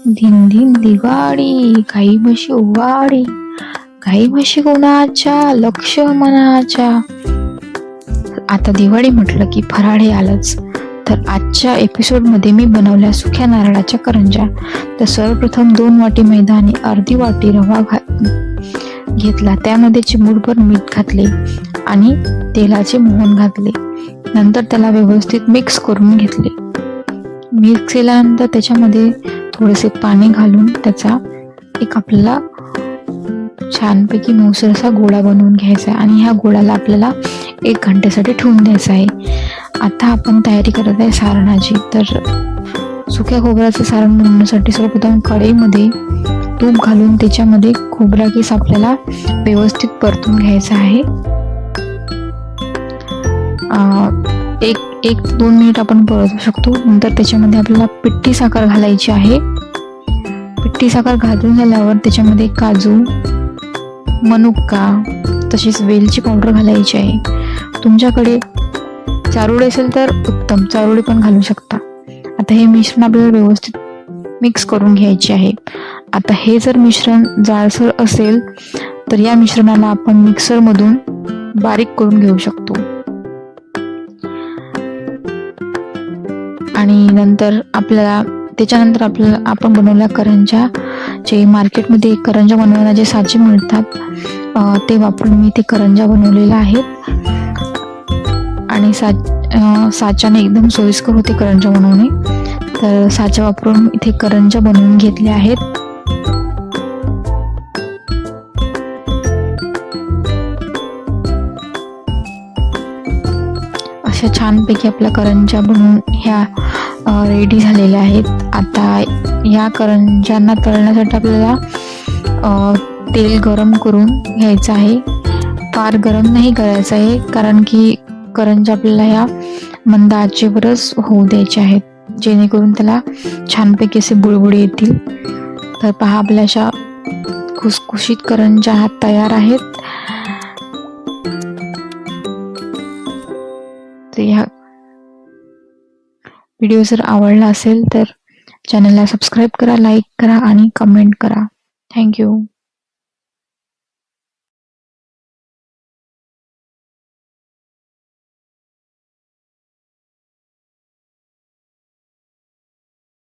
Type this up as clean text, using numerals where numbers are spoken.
दिन दिन दिवाळी, गाई म्हशी ओवाळी, गाई म्हशी कोणाच्या लक्ष मनाच्या. आता दिवाळी म्हटलं की फराळ हे आलंच. तर आजच्या एपिसोडमध्ये मी बनवल्या सुक्या नारळाच्या करंज्या. तर सर्वप्रथम 2 वाटी मैदा आणि अर्धी वाटी रवा घेतला. त्यामध्ये चिमूटभर मीठ घातले आणि तेलाचे मोहन घातले. नंतर त्याला व्यवस्थित मिक्स करून घेतले. मिक्स केल्यानंतर त्याच्यामध्ये थोडेसे पाणी घालून त्याचा एक आपल्याला छानपैकी मऊसर असा गोळा बनवून घ्यायचा आहे आणि ह्या गोळ्याला आपल्याला 1 घंट्यासाठी ठेवून द्यायचा आहे. आता आपण तयारी करत आहे सारणाची. तर सुक्या खोबऱ्याचं सारण बनवण्यासाठी सर्वप्रथम कढईमध्ये तूप घालून त्याच्यामध्ये खोबरा किस आपल्याला व्यवस्थित परतून घ्यायचा आहे. 1-2 मिनिट आपण परतू शकतो. नंतर त्याच्यामध्ये आपल्याला पिठी साखर घालायची आहे. पिठी साखर घालून झाल्यावर त्याच्यामध्ये काजू, मनुका तसेच वेलची पावडर घालायची आहे. तुमच्याकडे चारोळी असेल तर उत्तम, चारोळी पण घालू शकता. आता हे मिश्रण आपल्याला व्यवस्थित मिक्स करून घ्यायचे आहे. आता हे जर मिश्रण जाडसर असेल तर या मिश्रणाला आपण मिक्सरमधून बारीक करून घेऊ शकतो. आणि नंतर त्याच्यानंतर आपल्याला आपण बनवल्या करंज्या, जे मार्केटमध्ये करंज्या बनवण्याचे जे साचे मिळतात ते वापरून मी ते करंज्या बनवलेल्या आहेत. आणि साच्याने एकदम सोयीस्कर होते करंज्या बनवणे. तर साचा वापरून इथे करंज्या बनवून घेतल्या आहेत. अशा छानपैकी आपल्या करंज्या बनवून ह्या रेडी झालेल्या आहेत. आता या करंज्यांना तळण्यासाठी आपल्याला तेल गरम करून घ्यायचं आहे. फार गरम नाही करायचं आहे, कारण की करंज्या आपल्याला ह्या मंद आचेवरच होऊ द्यायचे आहेत, जेणेकरून त्याला छानपैकी असे बुडबुडे येतील. तर पहा, आपल्या अशा खुसखुशीत करंज्या हा तयार आहेत. तर ह्या व्हिडिओ जर आवडला असेल तर चॅनलला सबस्क्राईब करा, लाईक करा आणि कमेंट करा. थँक्यू.